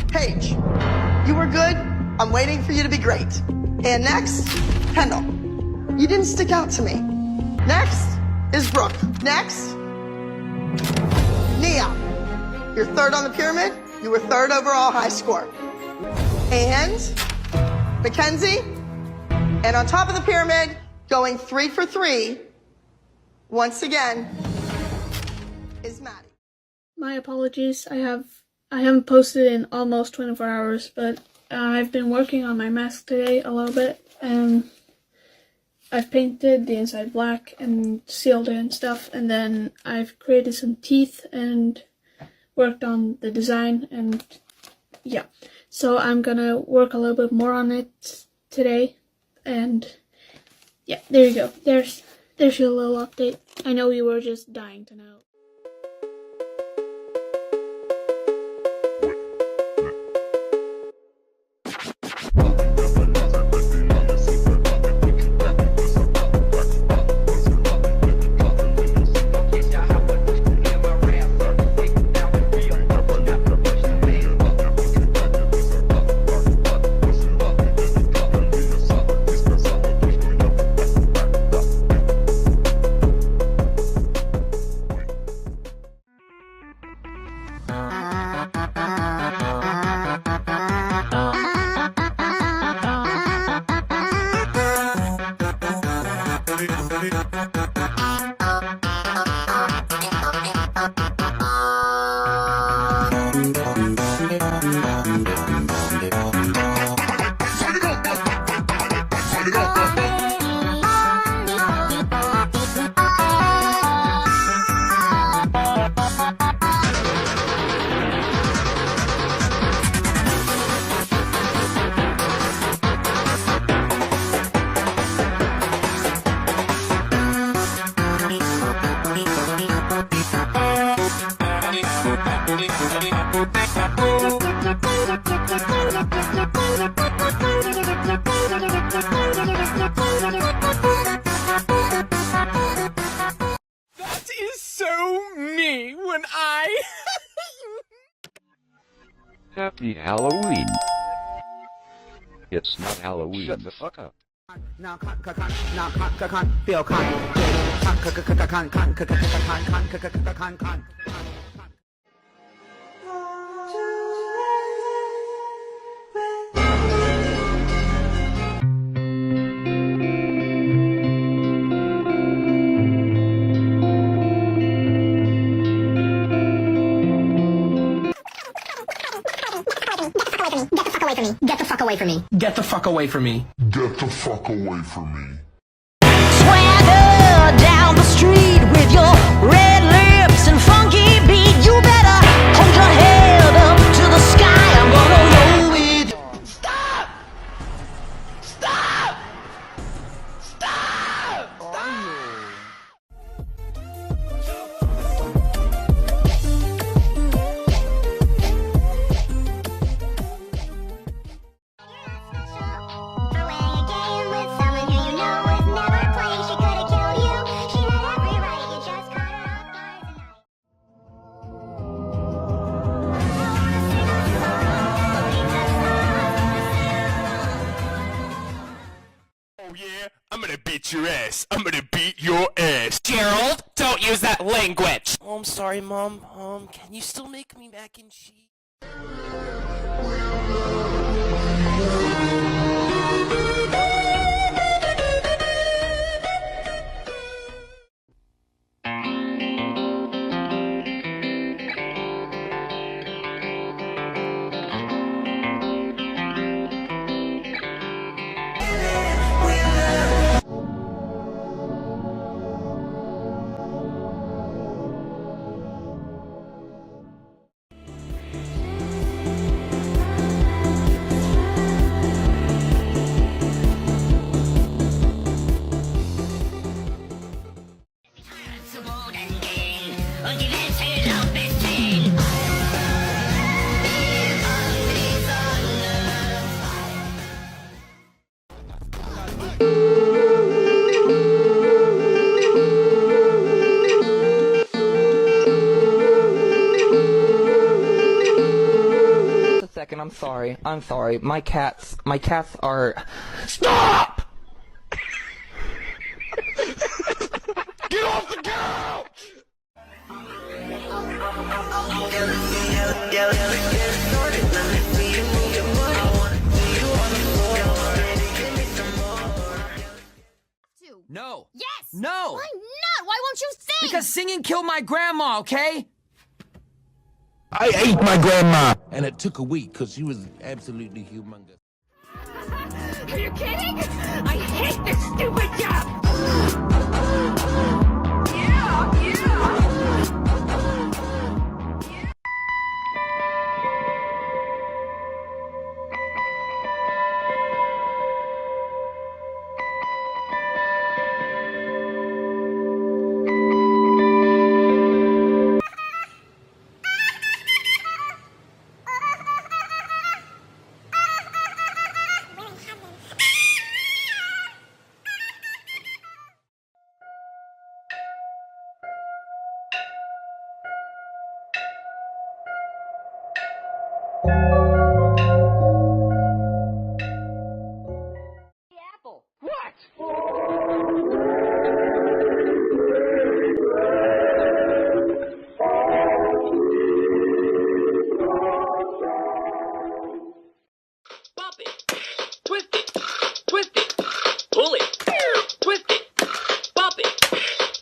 Paige, you were good. I'm waiting for you to be great. And next, Kendall. You didn't stick out to me. Next is Brooke. Next, Nia. You're third on the pyramid. You were third overall high score. And Mackenzie. And on top of the pyramid, going 3 for 3, once again, is Maddie. My apologies. I haven't posted in almost 24 hours, but I've been working on my mask today a little bit, and I've painted the inside black and sealed it and stuff, and then I've created some teeth and worked on the design, and yeah. So I'm gonna work a little bit more on it today, and yeah, there you go. There's your little update. I know you were just dying to know. That is so me when I... Happy Halloween. It's not Halloween. Shut the fuck up. Now feel Get the fuck away from me. Get the fuck away from me. Get the fuck away from me. Swagger down the street with your red lips and funky beat. You better hold your head up to the sky. I'm gonna roll with you. Stop! Stop! Stop! Oh yeah, I'm gonna beat your ass. I'm gonna beat your ass. Gerald, don't use that language. Oh, I'm sorry, Mom. Can you still make me mac and cheese? second. I'm sorry. I'm sorry. My cats are... Stop! Get off the couch! No. Yes! No! Why not? Why won't you sing? Because singing killed my grandma, okay? I ate my grandma! And it took a week because she was absolutely humongous. Are you kidding? I hate this stupid job! Bop it, twist it, pull it, twist it, bop it,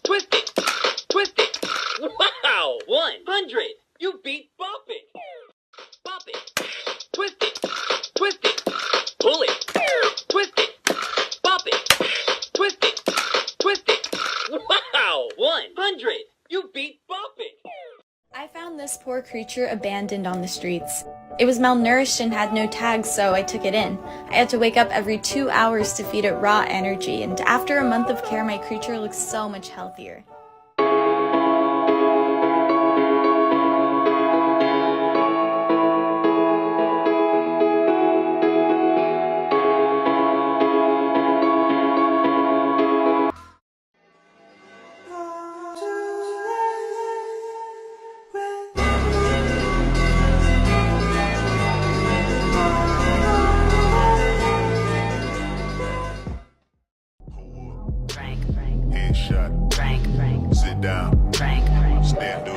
twist it. Wow, 100! You beat Bop it! Bop it, twist it, pull it, twist it, bop it, twist it. Wow, 100! You beat Bop it! I found this poor creature abandoned on the streets. It was malnourished and had no tags, so I took it in. I had to wake up every 2 hours to feed it raw energy, and after a month of care, my creature looks so much healthier. Headshot. Sit down. Stand up.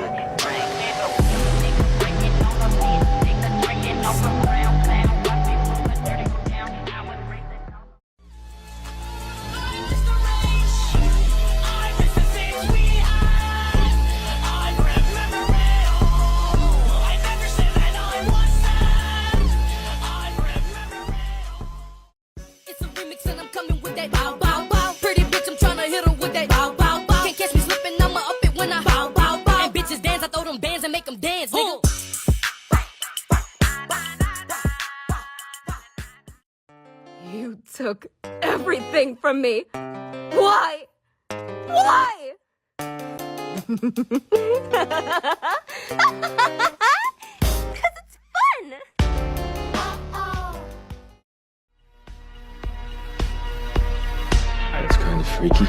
It's a remix and I'm coming with that bow bow bow. Pretty bitch, I'm tryna hit her with that bow bow bow. Can't catch me slipping, I'ma up it when I bow bow bow. And bitches dance, I throw them bands and make them dance, nigga. You took everything from me. Why? Why? Because it's fun. That's kind of freaky.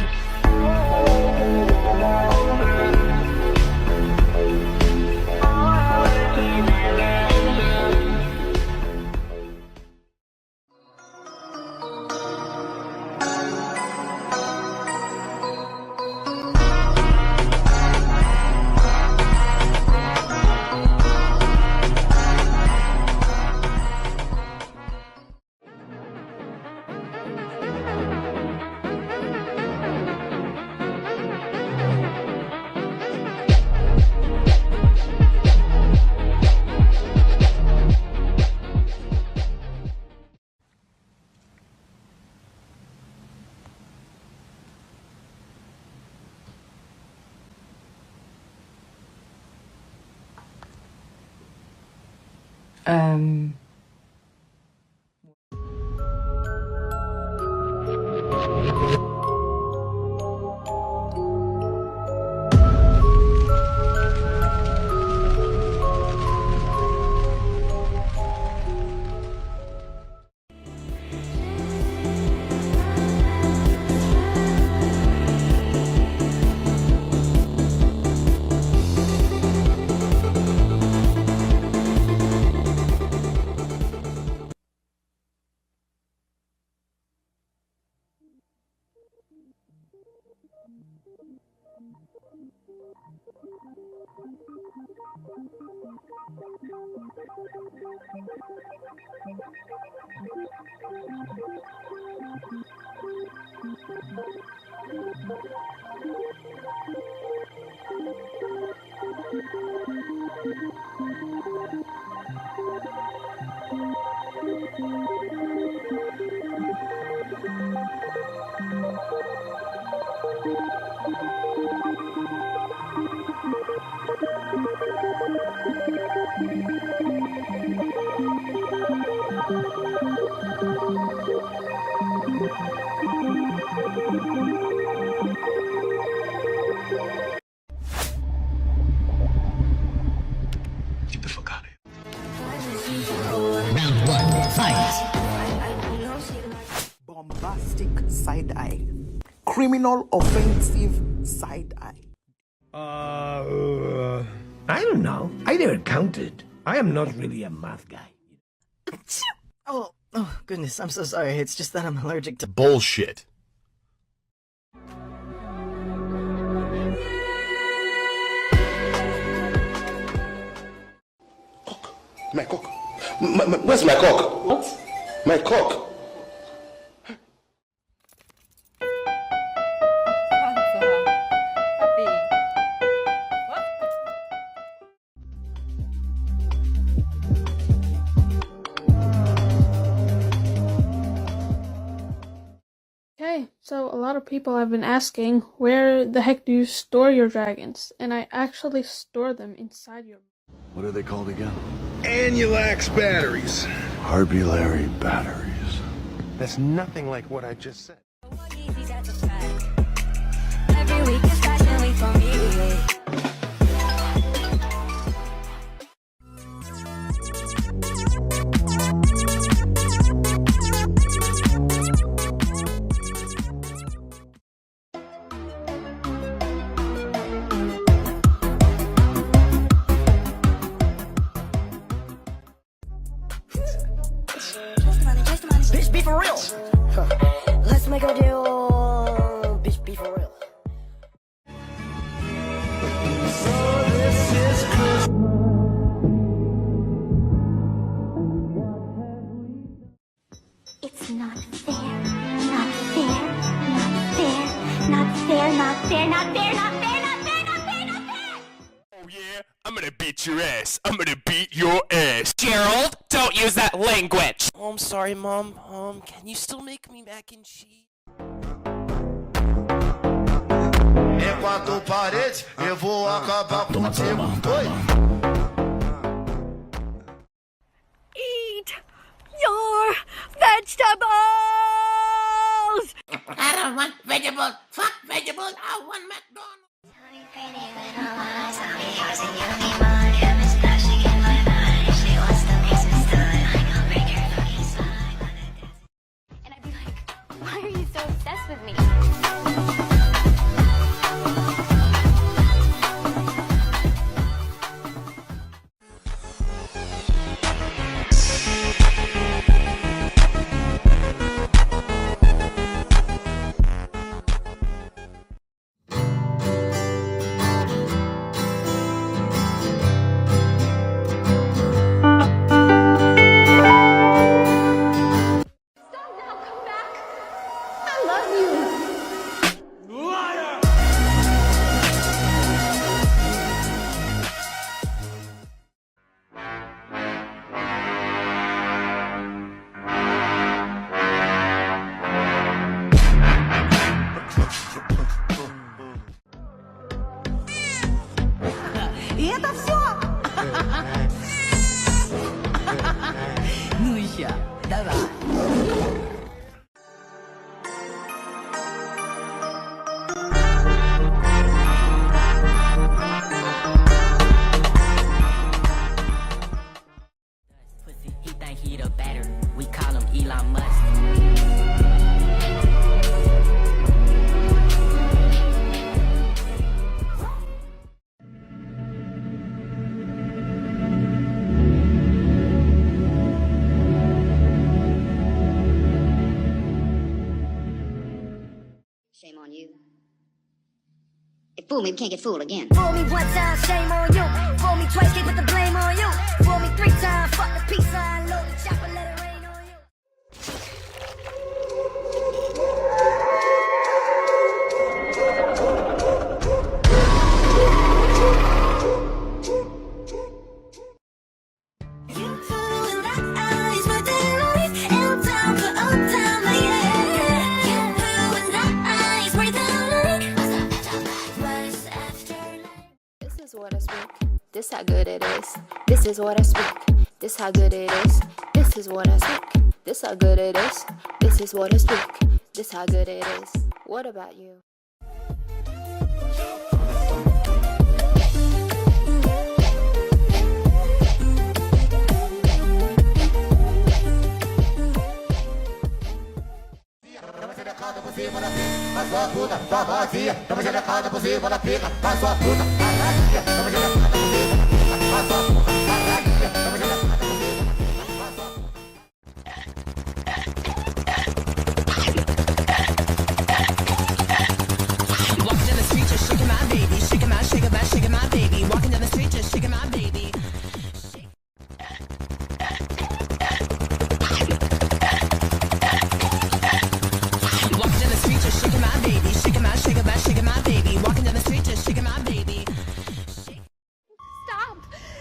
Get the fuck out of here. Bombastic side eye. Criminal offensive side eye. I don't know. I never counted. I am not really a math guy. Oh goodness, I'm so sorry. It's just that I'm allergic to Bullshit. My cock. Where's my cock? What? My cock. Okay, so a lot of people have been asking, where the heck do you store your dragons? And I actually store them inside your... What are they called again? Annulax batteries. Harbulary batteries. That's nothing like what I just said. Every week is fashion week for me. Bitch, be for real. Let's make a deal. Bitch, be for real. It's not fair, not fair, not fair, not fair, not fair, not fair, not fair, not fair, not fair, not fair. Oh yeah? I'm gonna beat your ass. I'm gonna beat your ass. Gerald, don't use that language. Oh, I'm sorry, Mom. Can you still make me mac and cheese? Quatro paredes, eu vou acabar contigo. Eat your vegetables! I don't want vegetables. Fuck vegetables. I want McDonald's. And I'd be like, why are you so obsessed with me? И это все. Ну еще, давай. He think he the better. We call him Elon Musk. Shame on you. fool me, we can't get fooled again. Fool me one time, shame on you. Fool me twice, can't put the blame on you. Fool me 3 times, fuck the peace sign, load the chopper, let it rain on you. This is what I speak. This how good it is. This is what I speak. This how good it is. This is what I speak. This how good it is. This is what I speak. This how good it is. What about you?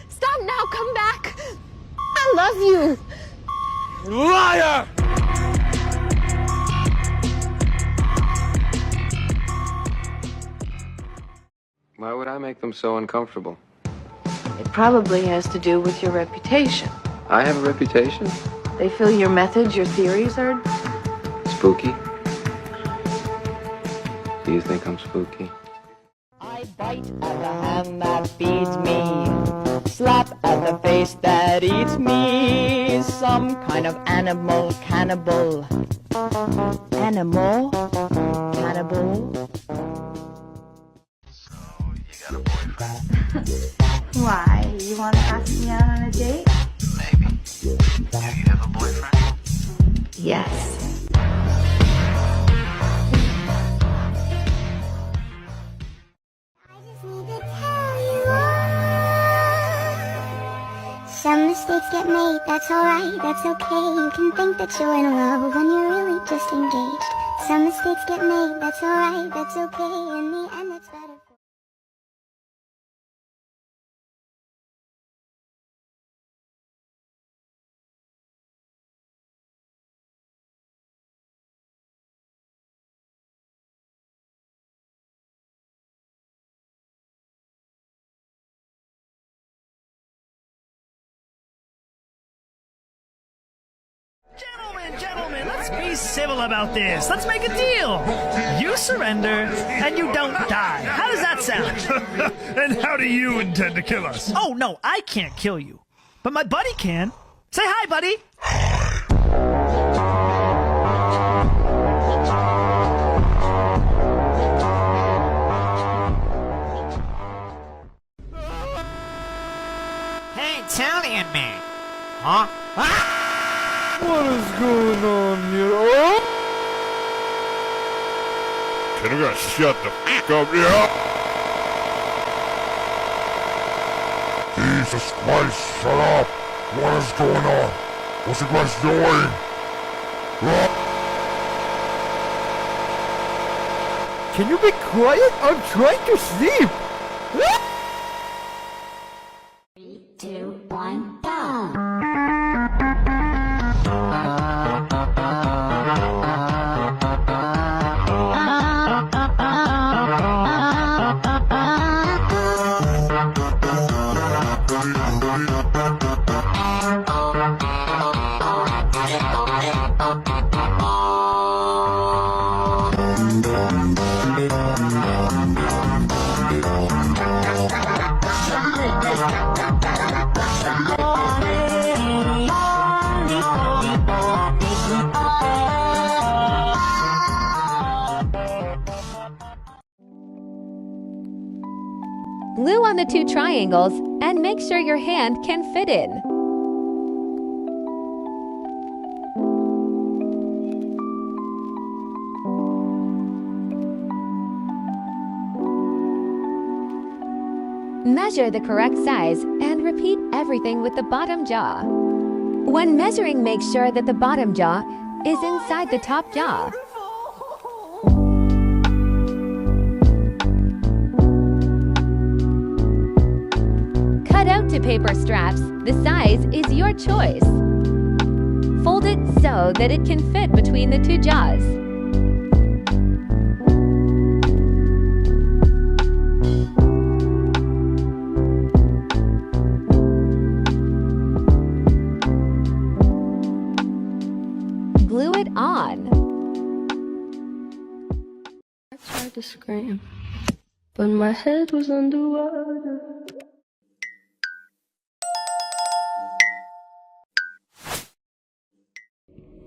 Stop now, come back. I love you. Liar! Why would I make them so uncomfortable? It probably has to do with your reputation. I have a reputation. They feel your methods, your theories are Spooky. Do you think I'm spooky? I bite at the hand that feeds me, slap at the face that eats me. Some kind of animal cannibal. Animal cannibal. Why? You want to ask me out on a date? Maybe. Do you have a boyfriend? yes. Some mistakes get made, that's alright, that's okay. You can think that you're in love when you're really just engaged. Some mistakes get made, that's alright, that's okay. In the end, it's better. Gentlemen, let's be civil about this. Let's make a deal. You surrender, and you don't die. How does that sound? And how do you intend to kill us? Oh, no, I can't kill you. But my buddy can. Say hi, buddy. Hey, Italian man. Huh? Ah! What is going on here? Oh! Can you guys shut the f*** up here? Jesus Christ, shut up! What is going on? What's you guys doing? Can you be quiet? I'm trying to sleep. 3, 2, 1, go! Glue on the 2 triangles and make sure your hand can fit in. Measure the correct size and repeat everything with the bottom jaw. When measuring, make sure that the bottom jaw is inside the top jaw. Cut out to paper straps. The size is your choice. Fold it so that it can fit between the two jaws. Glue it on. I tried to scream, but my head was underwater.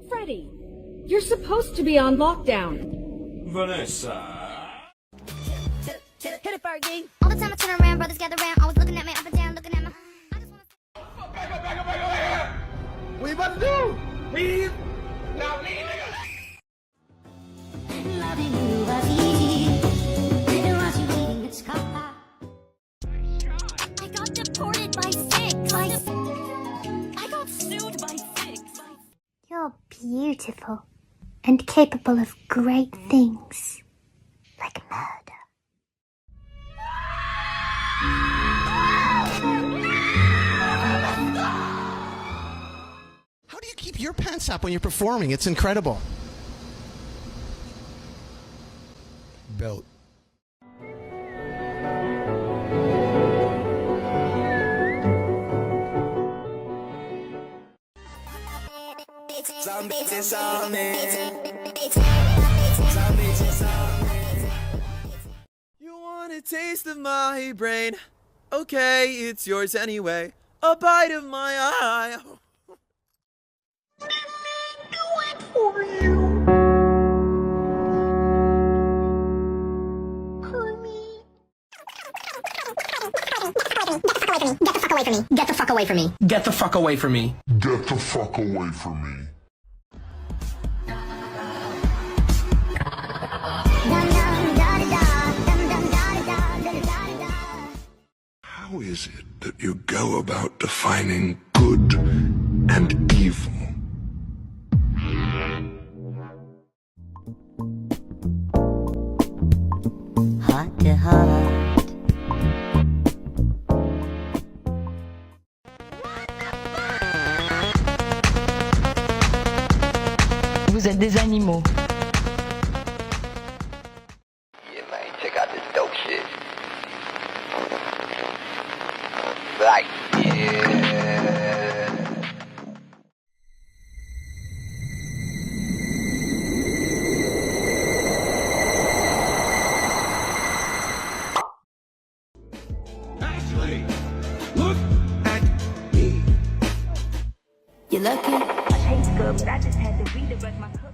Freddy, you're supposed to be on lockdown. Vanessa. Hit it, Fergie. All the time I turn around, brothers gather around, always looking at me up and down, looking at my. What you about to do? Leave? Now leave, nigga. Loving you was easy. Didn't want you leaving the car. I got deported by 6. I got sued by 6. You're beautiful and capable of great things, like murder. How do you keep your pants up when you're performing? It's incredible. Belt. You want a taste of my brain? Okay, it's yours anyway. A bite of my eye. Let me do it for you. Honey. Get the fuck away from me. Get the fuck away from me. Get the fuck away from me. How is it that you go about defining good and evil? Heart to heart. Vous êtes des animaux. Yeah, man, check out this dope shit. Like, yeah. Ashley, look at me. You lucky? I taste good, but I just had to redirect my cooking.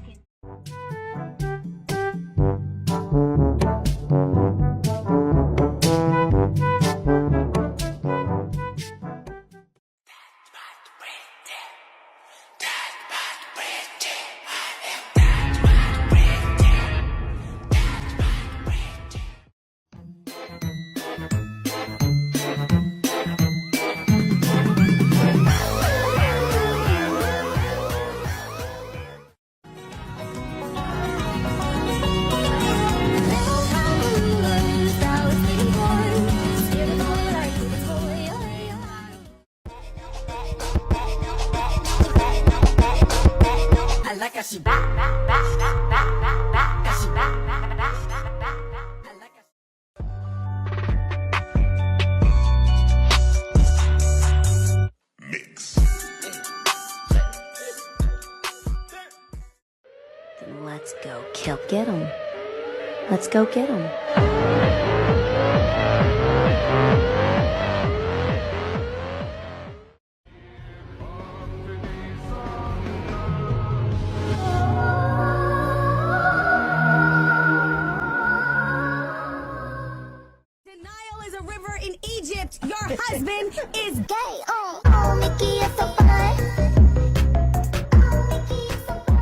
Then let's go get him. Let's go get him. Denial is a river in Egypt. Your husband is gay. Oh, Mickey, you're so fun. Oh, Mickey, you're so fun.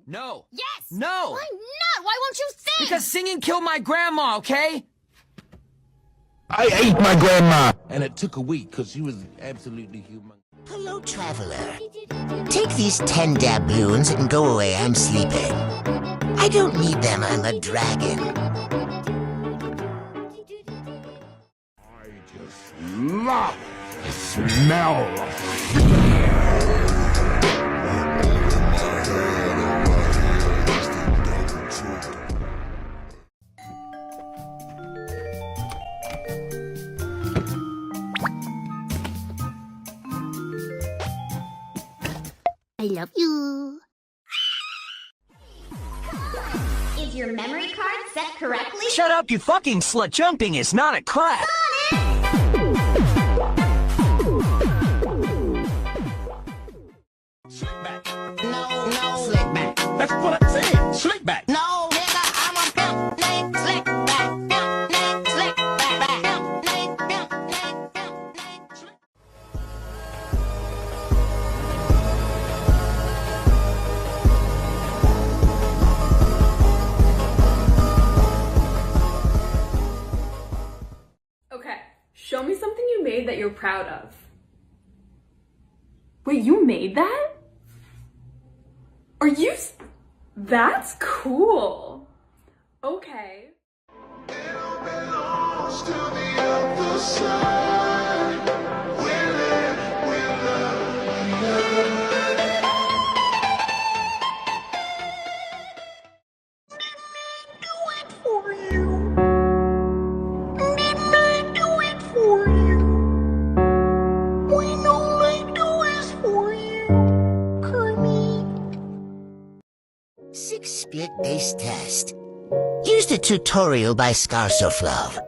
No. Yes! No! Why not? Why won't you sing? Because singing killed my grandma, okay? I ate my grandma. And it took a week because she was absolutely human. Hello, traveler. Take these 10 doubloons and go away. I'm sleeping. I don't need them. I'm a dragon. I just love the smell of fear. I love you. Is your memory card set correctly? Shut up, you fucking slut. Jumping is not a class. Slick back. No, slick back. That's what I said. Slick back. No, nigga, I'm a pimp named Slick Back. Pimp named Slick Back. Pimp named Slick. Okay, show me something you made that you're proud of. Wait, you made that? Are you... That's cool. Okay. Split-based test. Use the tutorial by Scarsoflove.